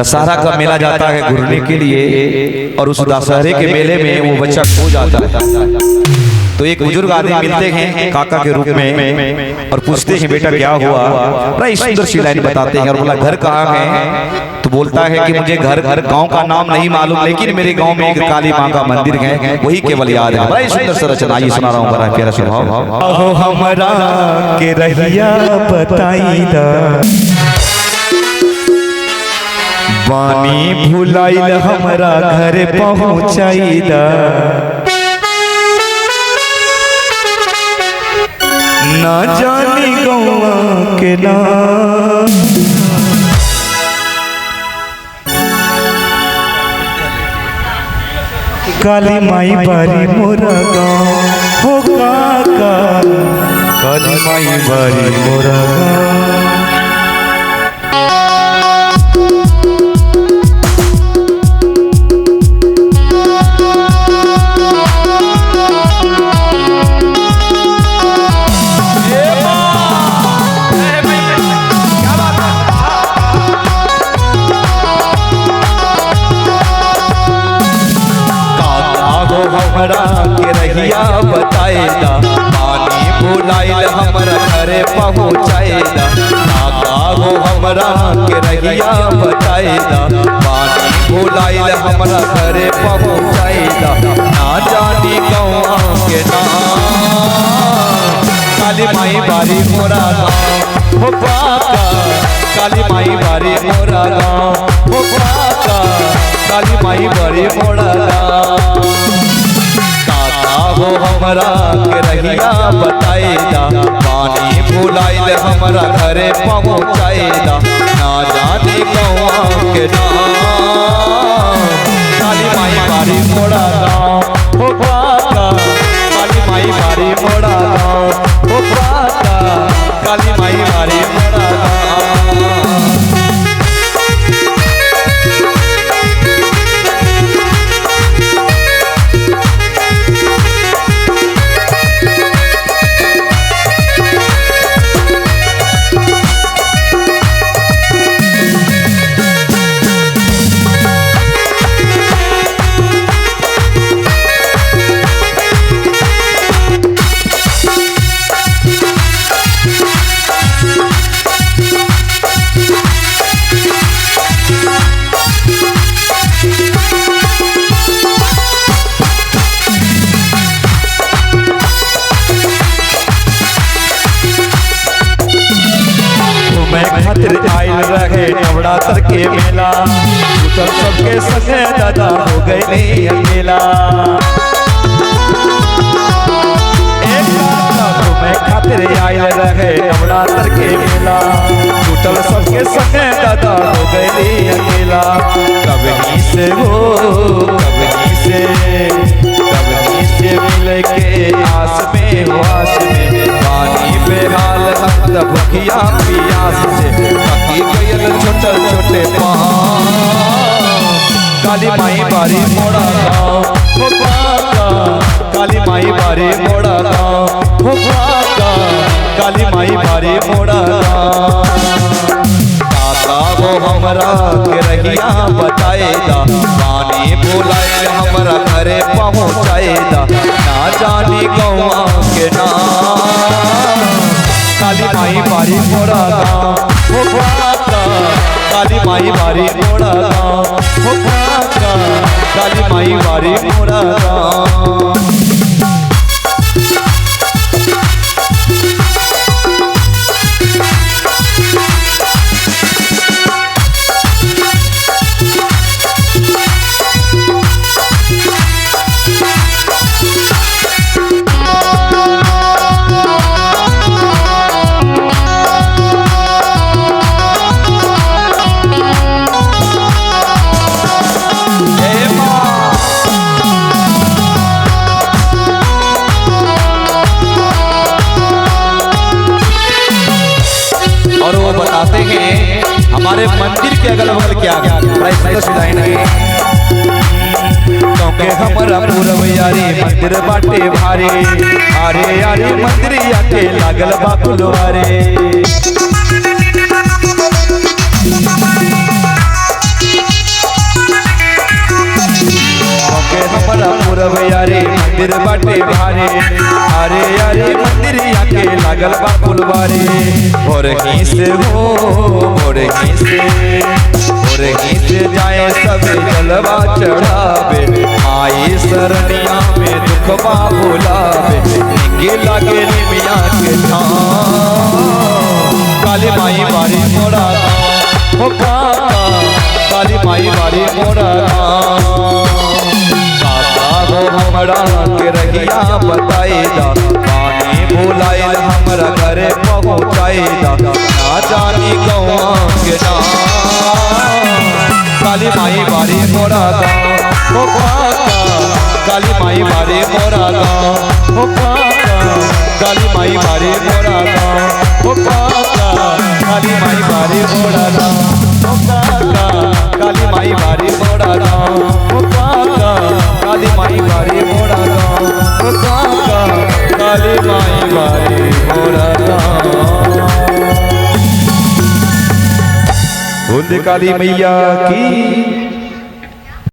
दशहरा का मेला जाता है घूरने के लिए और उस दशहरे के मेले में वो बच्चा खो जाता है। तो एक बुजुर्ग आदमी मिलते हैं काका के रूप में और पूछते हैं बेटा क्या हुआ। बड़ा सुंदर सी लाइन बताते हैं और बोला घर कहाँ है। तो बोलता है कि मुझे घर गांव का नाम नहीं मालूम लेकिन मेरे गांव में एक काली माँ का मंदिर है वही केवल याद है। बड़ा सुंदर सा रचना ये सुना रहा हूँ बड़ा प्यारा स्वभाव। हमरा के रहिया बताईदा पानी भुलाइल हमरा घर पहुँचाईदा ना जानी गौवा के ना काली माई बारी मोरा गाँव हो काका काली माई बारी मोरा गाँव। हमरा के रहिया बताएदा पानी भुलाइल हमरा घरे पहुँचाएदा। काका हो हमरा के रहिया बताएदा पानी भुलाइल हमरा घरे पहुँचाएदा। ना जानी गौआ के नाम काली माई बारी मोरा गाँव हो काका काली माई बारी मोरा गाँव हो काका काली माई बारी मोरा गाँव। हो हमरा के रहिया बताएदा पानी भुलाइल हमरा घरे पहुँचाएदा। ना जाने गौआ के नाम काली माई बारी मोरा गाँव हो काका काली माई बारी मोरा गाँव हो काका काली माई बारी मोरा गाँव। खातिर आयल रहे नवरात्र के मेला उतर सबके संगे दादा हो गए अकेला। खातिर आयल रहे नवरात्र के मेला उतर सबके संगे दादा हो गए अकेला। कबनी से मिल के आस में हो आस में पानी पे हाल हम तब भुखिया पियास से पकी गयल छोटे छोटे काली माई बारी मोड़ा गाँव हो काका काली माई बारी मोड़ा गाँव हो काका काली माई बारी मोड़ा गाँव। काका वो हमरा के रहिया बताएदा पानी भुलाइल हमरा घरे पहुँचाएदा। ना जानी गौआ के नाम काली माई बारी मोरा गाँव हो काका काली माई बारी मोरा गाँव हो काका काली माई बारी मोरा गाँव। और वो बताते हैं हमारे मंदिर के अगल बगल क्या क्योंकि हमारा पूरब यारी मंदिर बाटे भारे आरे आरे मंदिर आके लागल बा फुलवारे। मंदिर बाटे भारे, अरे अरे मंदिरिया के लागल बा फुलवारी। भोरही से हो भोरही से जाए सबे जलवा चढ़ावे, आई सरनिया में दुखवा भुलावे, निके लागे निमिया के धाम। काली माई बारी मोरा गाँव हो काका, काली माई बारी मोरा गाँव। काका हो हमरा के रहिया बताईदा, पानी भुलाइल हमरा घरे पहुँचाईदा, ना जानी गौआ के नाम। काली माई बारी मोरा गाँव हो काका, काली माई बारी मोरा गाँव हो काका, काली माई बारी मोरा गाँव हो काका, काली माई बारी मोरा गाँव हो काका, काली माई बारी मोरा गाँव हो काका, काली माई बारी मोरा गाँव हो काका, काली माई बारी मोरा गाँव। बोल काली मैया की।